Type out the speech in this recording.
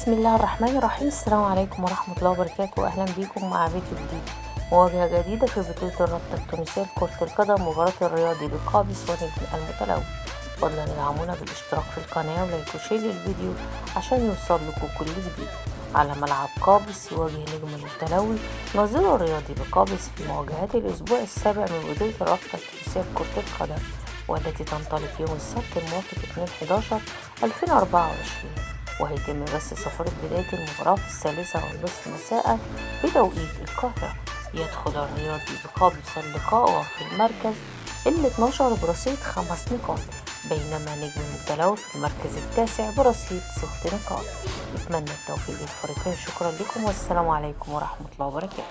بسم الله الرحمن الرحيم. السلام عليكم ورحمة الله وبركاته، أهلا بيكم مع فيديو جديد. مواجهة جديدة في بطولة الرابطة التونسية لكرة القدم، مباراة الرياضي بقابس ونجم المتلون. فضلا ادعمونا بالاشتراك في القناة ولايك وشير للفيديو عشان يوصل لكم كل جديد. على ملعب قابس يواجه نجم المتلون نظيره الرياضي بقابس في مواجهات الأسبوع السابع من بطولة الرابطة التونسية لكرة القدم، والتي تنطلق يوم السبت الموافق 2/11/2024، وهيتم بث صفارة بداية المباراة في 1:30 مساء بتوقيت القاهرة. يدخل الرياضي بقابس اللقاء وفي المركز 12 برصيد 5 نقاط، بينما نجم المتلون في المركز التاسع برصيد 6 نقاط. نتمنى التوفيق للفريقين. شكرا لكم والسلام عليكم ورحمة الله وبركاته.